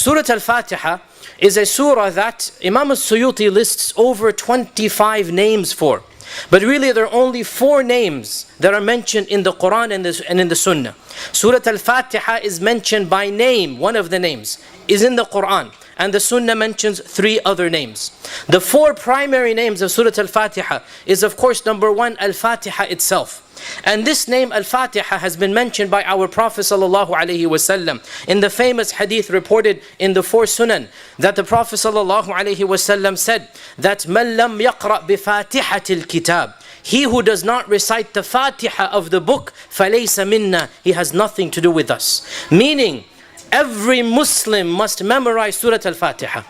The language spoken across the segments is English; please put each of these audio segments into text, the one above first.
Surah Al-Fatiha is a surah that Imam al-Suyuti lists over 25 names for. But really there are only 4 names that are mentioned in the Quran and in the Sunnah. Surah Al-Fatiha is mentioned by name, one of the names is in the Quran. And the Sunnah mentions 3 other names. The 4 primary names of Surah Al-Fatiha is of course number 1, Al-Fatiha itself. And this name Al-Fatiha has been mentioned by our Prophet ﷺ in the famous hadith reported in the 4 Sunan, that the Prophet ﷺ said that مَنْ لَمْ يَقْرَأْ بِفَاتِحَةِ الْكِتَابِ, he who does not recite the Fatiha of the book, فَلَيْسَ مِنَّا, he has nothing to do with us. Meaning, every Muslim must memorize Surah Al-Fatiha.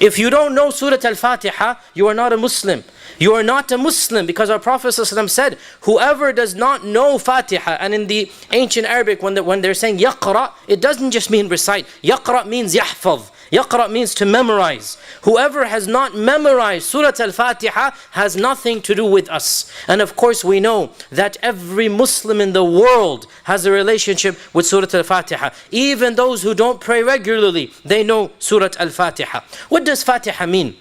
If you don't know Surah Al-Fatiha, you are not a Muslim. You are not a Muslim, because our Prophet ﷺ said, whoever does not know Fatiha, and in the ancient Arabic when they're saying yaqra, it doesn't just mean recite. Yaqra means yahfaz. Yaqra means to memorize. Whoever has not memorized Surah Al-Fatiha has nothing to do with us. And of course we know that every Muslim in the world has a relationship with Surah Al-Fatiha. Even those who don't pray regularly, they know Surah Al-Fatiha. What does Fatiha mean?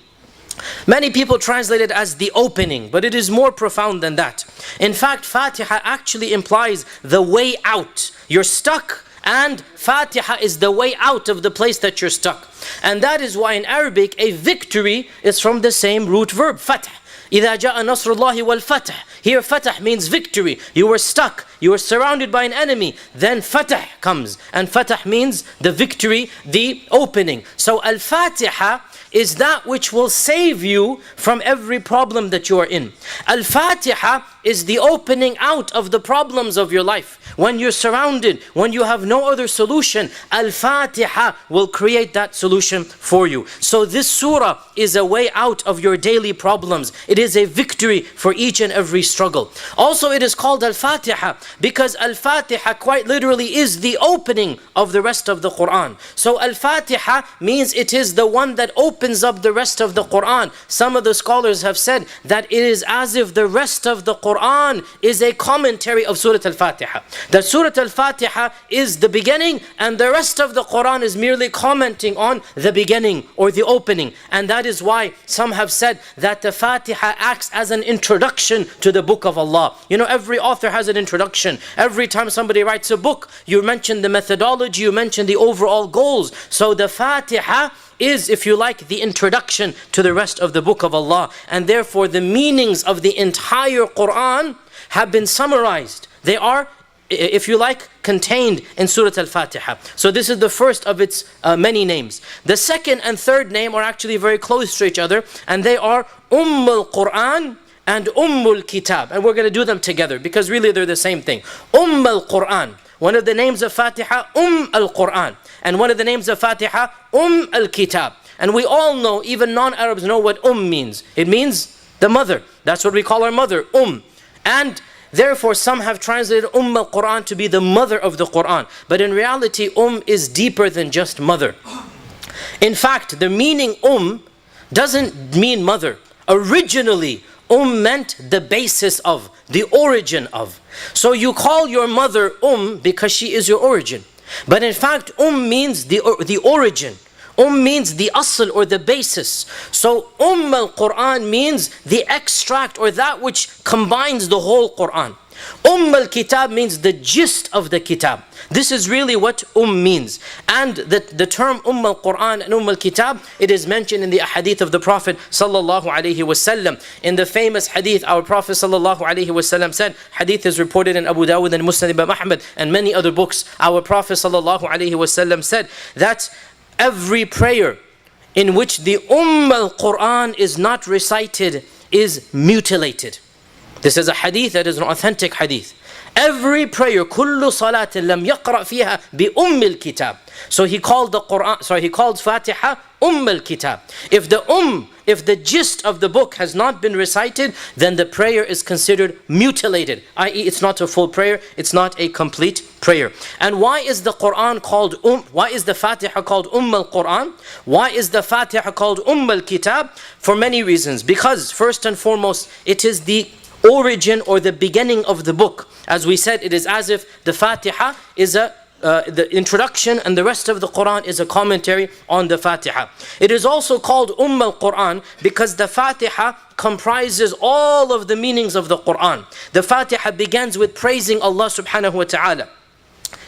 Many people translate it as the opening, but it is more profound than that. In fact, Fatiha actually implies the way out. You're stuck, and Fatiha is the way out of the place that you're stuck. And that is why in Arabic, a victory is from the same root verb, fath. إِذَا جَاءَ نَصْرُ اللَّهِ وَالْفَتْحِ. Here fath means victory. You were stuck, you were surrounded by an enemy. Then fath comes, and fath means the victory, the opening. So Al-Fatiha is that which will save you from every problem that you are in. Al-Fatiha is the opening out of the problems of your life. When you're surrounded, when you have no other solution, Al-Fatiha will create that solution for you. So this surah is a way out of your daily problems. It is a victory for each and every struggle. Also it is called Al-Fatiha because Al-Fatiha quite literally is the opening of the rest of the Quran. So Al-Fatiha means it is the one that opens up the rest of the Quran. Some of the scholars have said that it is as if the rest of the Quran is a commentary of Surah Al-Fatiha. That Surah Al-Fatiha is the beginning and the rest of the Quran is merely commenting on the beginning or the opening. And that is why some have said that the Fatiha acts as an introduction to the book of Allah. You know, every author has an introduction. Every time somebody writes a book, you mention the methodology, you mention the overall goals. So the Fatiha is, if you like, the introduction to the rest of the book of Allah. And therefore the meanings of the entire Quran have been summarized. They are, if you like, contained in Surah Al-Fatiha. So this is the first of its many names. The second and third name are actually very close to each other, and they are Al-Quran and Al-Kitab. And we're going to do them together because really they're the same thing. Al-Quran. One of the names of Fatiha, Al-Quran. And one of the names of Fatiha, Al-Kitab. And we all know, even non-Arabs know what means. It means the mother. That's what we call our mother, And therefore some have translated Al-Quran to be the mother of the Quran. But in reality, is deeper than just mother. In fact, the meaning doesn't mean mother. Originally, meant the basis of, the origin of. So you call your mother because she is your origin. But in fact, means the origin. Means the asl or the basis. So al-Quran means the extract or that which combines the whole Quran. Al-Kitab means the gist of the kitab. This is really what means. And the term al-Quran and al-Kitab, it is mentioned in the hadith of the Prophet sallallahu alaihi wasallam. In the famous hadith, our Prophet sallallahu alaihi wasallam said, hadith is reported in Abu Dawud and Musnad Imam Ahmad and many other books. Our Prophet sallallahu alaihi wasallam said that every prayer in which the al-Quran is not recited is mutilated. This is a hadith that is an authentic hadith. Every prayer, كل صلاة لم يقرأ فيها بأم الكتاب. So he called he called Fatiha al-Kitab. If the gist of the book has not been recited, then the prayer is considered mutilated, i.e. it's not a full prayer, it's not a complete prayer. And why is the Quran called why is the Fatiha called al-Quran? Why is the Fatiha called al-Kitab? For many reasons. Because first and foremost, it is the origin or the beginning of the book. As we said, it is as if the Fatiha is a the introduction and the rest of the Quran is a commentary on the Fatiha. It is also called al-Quran because the Fatiha comprises all of the meanings of the Quran. The Fatiha begins with praising Allah subhanahu wa ta'ala,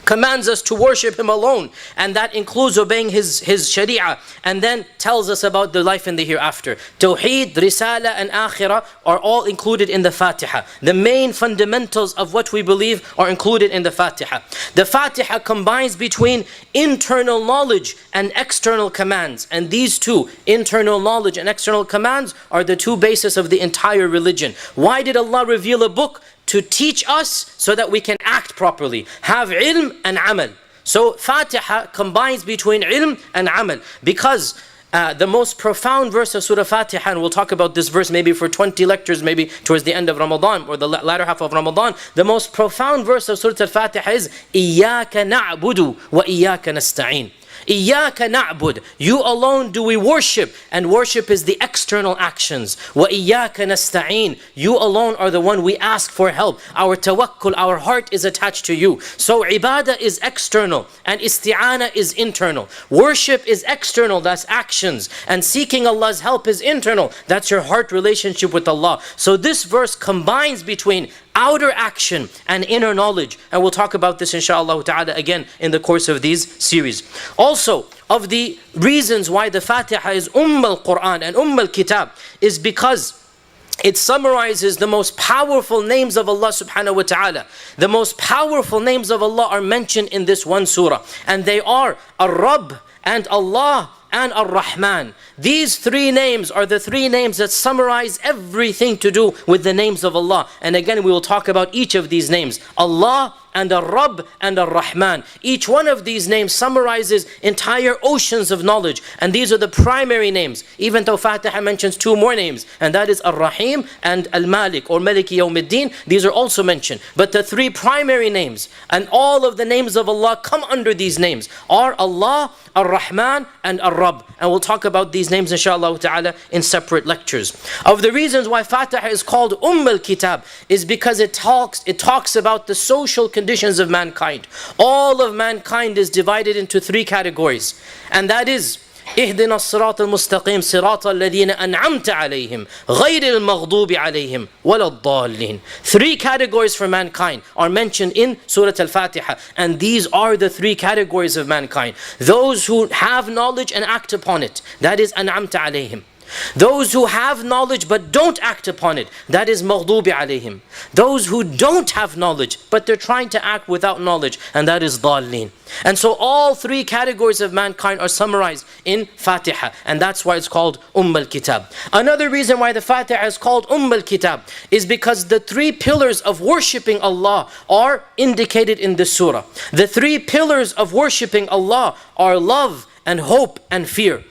commands us to worship Him alone, and that includes obeying His Sharia, and then tells us about the life in the hereafter. Tawheed, Risala and Akhirah are all included in the Fatiha. The main fundamentals of what we believe are included in the Fatiha. The Fatiha combines between internal knowledge and external commands, and these two, internal knowledge and external commands, are the two bases of the entire religion. Why did Allah reveal a book? To teach us so that we can act properly, have ilm and amal. So Fatiha combines between ilm and amal, because the most profound verse of Surah Fatiha, and we'll talk about this verse maybe for 20 lectures, maybe towards the end of Ramadan or the latter half of Ramadan. The most profound verse of Surah Al-Fatiha is إِيَّاكَ نَعْبُدُ وَإِيَّاكَ نَسْتَعِينُ. إِيَّاكَ نَعْبُدُ, you alone do we worship, and worship is the external actions. وَإِيَّاكَ نَسْتَعِينُ, you alone are the one we ask for help. Our tawakkul, our heart is attached to you. So ibadah is external and isti'ana is internal. Worship is external, that's actions, and seeking Allah's help is internal, that's your heart relationship with Allah. So this verse combines between outer action and inner knowledge, and we'll talk about this inshallah ta'ala again in the course of these series. Also, of the reasons why the Fatiha is al-Quran and al-Kitab is because it summarizes the most powerful names of Allah subhanahu wa ta'ala. The most powerful names of Allah are mentioned in this one surah, and they are Ar-Rabb and Allah and Ar-Rahman. These three names are the three names that summarize everything to do with the names of Allah. And again, we will talk about each of these names. Allah and Ar-Rabb and Ar-Rahman. Each one of these names summarizes entire oceans of knowledge. And these are the primary names. Even though Fatiha mentions two more names, and that is Ar-Rahim and Al-Malik or Maliki Yawmiddin. These are also mentioned. But the three primary names, and all of the names of Allah come under these names, are Allah, Ar-Rahman and Ar-Rabb. And we'll talk about these names inshallah ta'ala in separate lectures. Of the reasons why Fatiha is called al-Kitab is because it talks about the social conditions of mankind. All of mankind is divided into three categories, and that is اهدنا الصراط المستقيم صراط الذين أنعمت عليهم غير المغضوب عليهم ولا الضالين. Three categories for mankind are mentioned in Surah Al-Fatiha, and these are the three categories of mankind. Those who have knowledge and act upon it, that is أنعمت عليهم. Those who have knowledge but don't act upon it, that is maghdubi alayhim. Those who don't have knowledge but they're trying to act without knowledge, and that is dhalleen. And so all three categories of mankind are summarized in Fatiha, and that's why it's called al-Kitab. Another reason why the Fatiha is called al-Kitab is because the three pillars of worshipping Allah are indicated in this surah. The three pillars of worshipping Allah are love and hope and fear.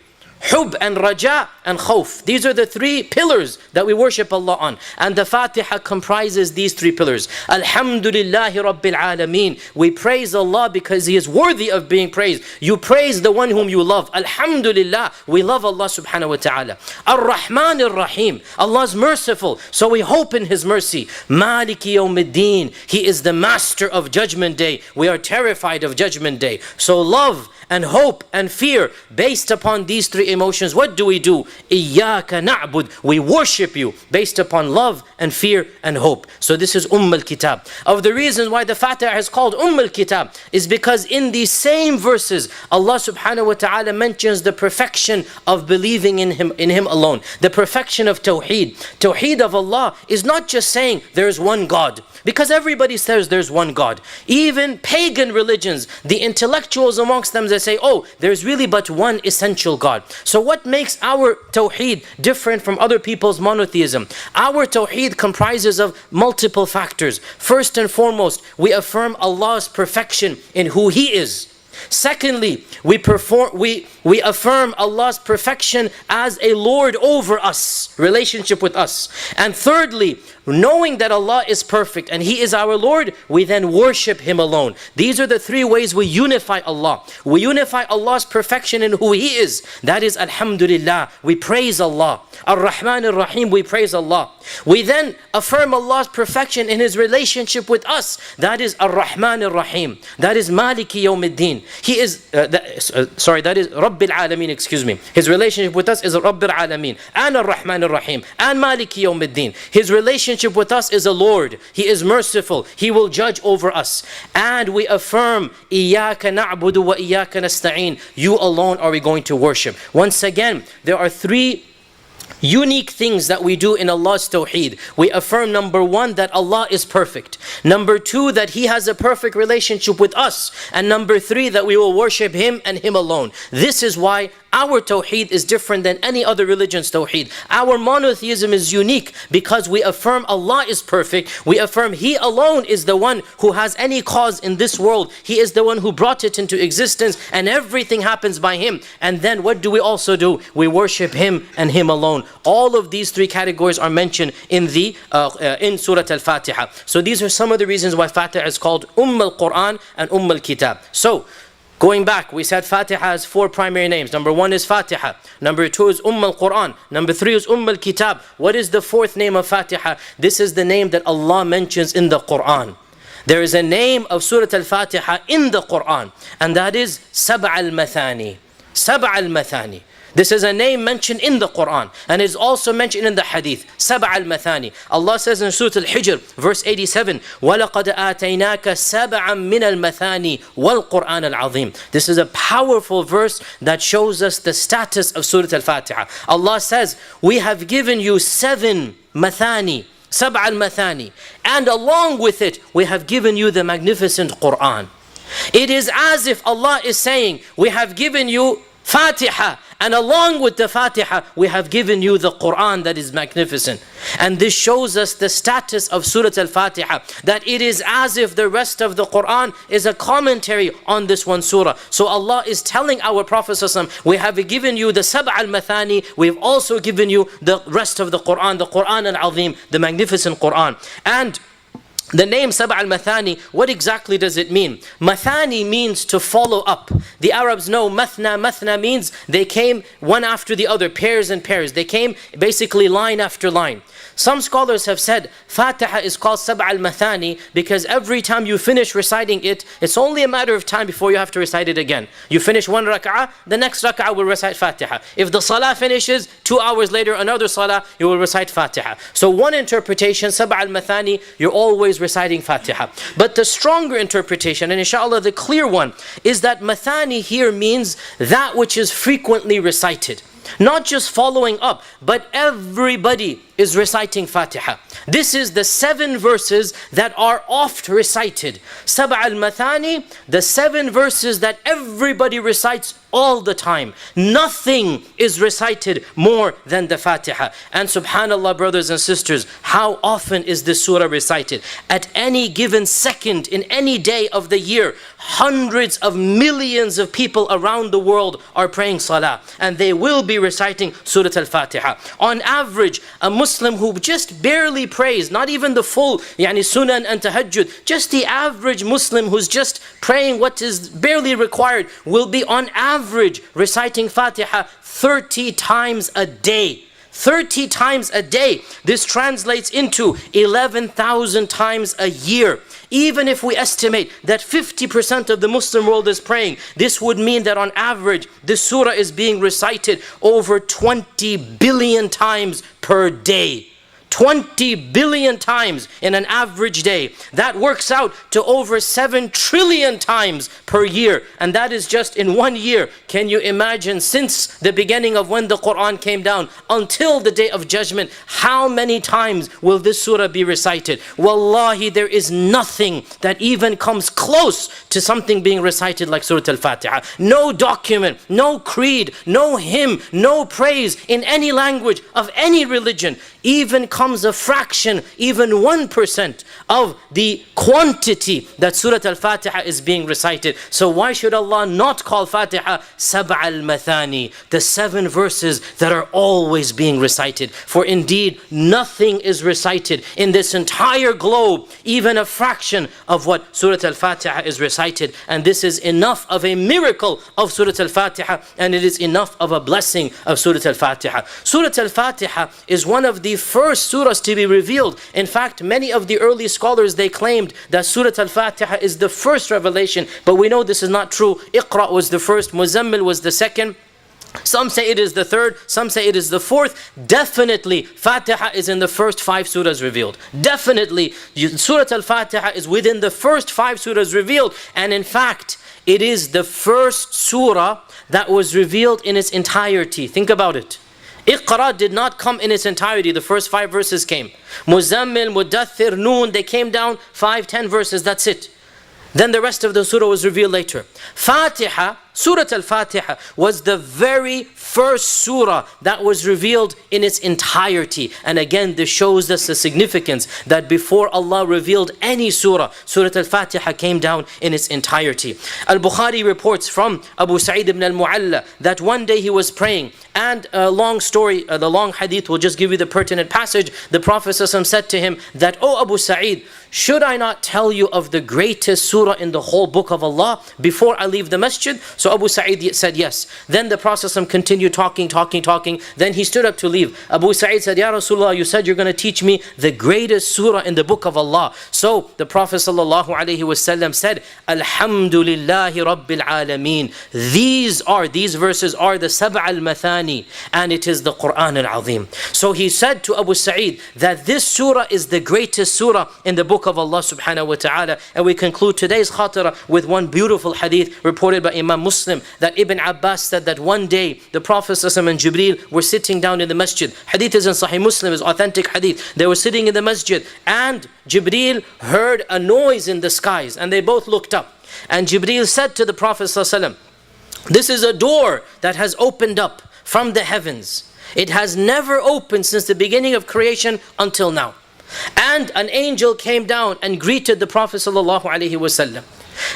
Hub and Raja and Khawf. These are the three pillars that we worship Allah on. And the Fatiha comprises these three pillars. Alhamdulillahi Rabbil Alameen. We praise Allah because He is worthy of being praised. You praise the one whom you love. Alhamdulillah. We love Allah subhanahu wa ta'ala. Ar-Rahman Ar-Rahim. Allah is merciful, so we hope in His mercy. Maliki Yawmiddin. He is the master of Judgment Day. We are terrified of Judgment Day. So love and hope and fear based upon these three emotions. What do? Iyyaka na'bud. We worship you based upon love and fear and hope. So this is al-Kitab. Of the reasons why the Fatiha is called al-Kitab is because in these same verses Allah subhanahu wa ta'ala mentions the perfection of believing in Him alone. The perfection of Tawheed. Tawheed of Allah is not just saying there's one God, because everybody says there's one God. Even pagan religions, the intellectuals amongst them, they say, oh, there's really but one essential God. So what makes our Tawheed different from other people's monotheism? Our Tawheed comprises of multiple factors. First and foremost, we affirm Allah's perfection in who He is. Secondly, we affirm Allah's perfection as a Lord over us, relationship with us. And thirdly, knowing that Allah is perfect and He is our Lord, we then worship Him alone. These are the three ways we unify Allah. We unify Allah's perfection in who He is. That is Alhamdulillah. We praise Allah. Ar-Rahman Ar-Rahim, we praise Allah. We then affirm Allah's perfection in His relationship with us. That is Ar-Rahman Ar-Rahim. That is Maliki Yawmiddin. He is, that is Rabbil Alameen, excuse me. His relationship with us is Rabbil Alameen. And Ar-Rahman Ar-Rahim. And Maliki Yawmiddin. His relationship with us is a Lord. He is merciful. He will judge over us. And we affirm, Iyaka na'budu wa iyaka nasta'een. You alone are we going to worship. Once again, there are three unique things that we do in Allah's Tawheed. We affirm, number one, that Allah is perfect. Number two, that He has a perfect relationship with us. And number three, that we will worship Him and Him alone. This is why our Tawheed is different than any other religion's Tawheed. Our monotheism is unique because we affirm Allah is perfect. We affirm He alone is the one who has any cause in this world. He is the one who brought it into existence and everything happens by Him. And then what do we also do? We worship Him and Him alone. All of these three categories are mentioned in Surah Al-Fatiha. So these are some of the reasons why Fatiha is called Al-Quran and Al-Kitab. So, going back, we said Fatiha has four primary names. Number one is Fatiha. Number two is Al-Quran. Number three is Al-Kitab. What is the fourth name of Fatiha? This is the name that Allah mentions in the Quran. There is a name of Surah Al-Fatiha in the Quran, and that is Sab' al-Mathani. Sab' al-Mathani. This is a name mentioned in the Quran and is also mentioned in the Hadith. Sab' al-Mathani. Allah says in Surah Al-Hijr, verse 87, وَلَقَدْ آتَيْنَاكَ سَبْعًا مِنَ الْمَثَانِ وَالْقُرْآنَ الْعَظِيمِ. This is a powerful verse that shows us the status of Surah Al-Fatiha. Allah says, we have given you 7 mathani, Sab' al-Mathani, and along with it, we have given you the magnificent Quran. It is as if Allah is saying, we have given you Fatiha, and along with the Fatiha, we have given you the Quran that is magnificent. And this shows us the status of Surah Al-Fatiha, that it is as if the rest of the Quran is a commentary on this one surah. So Allah is telling our Prophet ﷺ, we have given you the Sab' al-Mathani, we have also given you the rest of the Quran al-Azim, the magnificent Quran. And the name Sab' al-Mathani, what exactly does it mean? Mathani means to follow up. The Arabs know mathna means they came one after the other, pairs and pairs. They came basically line after line. Some scholars have said Fatiha is called Sab' al-Mathani because every time you finish reciting it, it's only a matter of time before you have to recite it again. You finish one rak'ah, the next rak'ah will recite Fatiha. If the salah finishes, 2 hours later, another salah, you will recite Fatiha. So one interpretation, Sab' al-Mathani, you're always reciting Fatiha. But the stronger interpretation, and inshallah the clear one, is that Mathani here means that which is frequently recited. Not just following up, but everybody is reciting Fatiha. This is the 7 verses that are oft recited. Sab' al-Mathani, the 7 verses that everybody recites all the time. Nothing is recited more than the Fatiha. And subhanallah, brothers and sisters, how often is this surah recited? At any given second, in any day of the year, hundreds of millions of people around the world are praying salah, and they will be reciting Surah Al-Fatiha. On average, a Muslim who just barely prays, not even the full sunan and tahajjud, just the average Muslim who's just praying what is barely required, will be on average reciting Fatiha 30 times a day. 30 times a day. This translates into 11,000 times a year. Even if we estimate that 50% of the Muslim world is praying, this would mean that on average, this surah is being recited over 20 billion times per day. 20 billion times in an average day. That works out to over 7 trillion times per year. And that is just in 1 year. Can you imagine, since the beginning of when the Quran came down until the day of judgment, how many times will this surah be recited? Wallahi, there is nothing that even comes close to something being recited like Surah Al-Fatiha. No document, no creed, no hymn, no praise in any language of any religion even comes becomes a fraction, even 1% of the quantity that Surah Al-Fatiha is being recited. So why should Allah not call Fatiha Sab'a al-Mathani, the 7 verses that are always being recited? For indeed, nothing is recited in this entire globe, even a fraction of what Surah Al-Fatiha is recited. And this is enough of a miracle of Surah Al-Fatiha, and it is enough of a blessing of Surah Al-Fatiha. Surah Al-Fatiha is one of the first surahs to be revealed. In fact, many of the early scholars, they claimed that Surah Al-Fatiha is the first revelation, but we know this is not true. Iqra was the first, Muzammil was the second. Some say it is the third, some say it is the fourth. Definitely, Fatiha is in the first 5 surahs revealed. Definitely, Surah Al-Fatiha is within the first 5 surahs revealed. And in fact, it is the first surah that was revealed in its entirety. Think about it. Iqra did not come in its entirety. The first 5 verses came. Muzammil, Mudaththir, Noon, they came down 5, 10 verses, that's it. Then the rest of the surah was revealed later. Fatiha, Surah Al-Fatiha was the very first surah that was revealed in its entirety. And again, this shows us the significance that before Allah revealed any surah, Surah Al-Fatiha came down in its entirety. Al-Bukhari reports from Abu Sa'id ibn al-Mu'alla that one day he was praying, and a long story, the long hadith will just give you the pertinent passage. The Prophet ﷺ said to him that, "Oh Abu Sa'id, should I not tell you of the greatest surah in the whole book of Allah before I leave the masjid?" So Abu Sa'id said yes. Then the Prophet ﷺ continued talking. Then he stood up to leave. Abu Sa'id said, "Ya Rasulullah, you said you're going to teach me the greatest surah in the book of Allah." So the Prophet ﷺ said, "Alhamdulillahi Rabbil Alameen." These verses are the Sab'a al-Mathani, and it is the Quran al-Azim. So he said to Abu Sa'id that this surah is the greatest surah in the book of Allah subhanahu wa ta'ala. And we conclude today's khatara with one beautiful hadith reported by Imam Muslim, that Ibn Abbas said that one day the Prophet ﷺ and Jibreel were sitting down in the masjid. Hadith is in Sahih Muslim, is authentic hadith. They were sitting in the masjid, and Jibreel heard a noise in the skies, and they both looked up. And Jibreel said to the Prophet ﷺ, "This is a door that has opened up from the heavens. It has never opened since the beginning of creation until now." And an angel came down and greeted the Prophet ﷺ.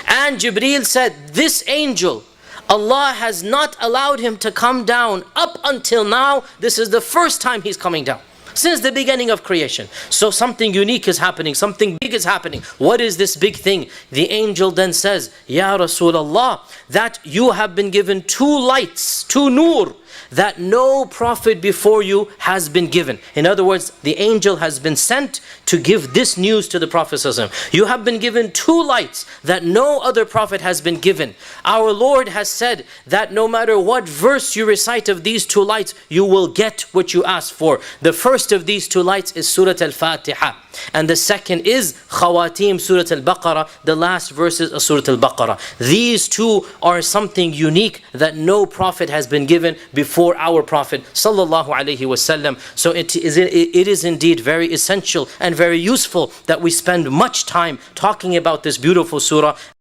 And Jibreel said, "This angel, Allah has not allowed him to come down up until now. This is the first time he's coming down since the beginning of creation." So something unique is happening, something big is happening. What is this big thing? The angel then says, "Ya Rasulullah, that you have been given 2 lights, 2 nur, that no prophet before you has been given." In other words, the angel has been sent to give this news to the Prophet ﷺ. You have been given 2 lights that no other prophet has been given. Our Lord has said that no matter what verse you recite of these 2 lights, you will get what you ask for. The first of these 2 lights is Surah Al-Fatiha, and the second is Khawatim, Surah Al-Baqarah, the last verses of Surah Al-Baqarah. These 2 are something unique that no prophet has been given before our Prophet sallallahu alaihi wasallam. So it is indeed very essential and very useful that we spend much time talking about this beautiful surah.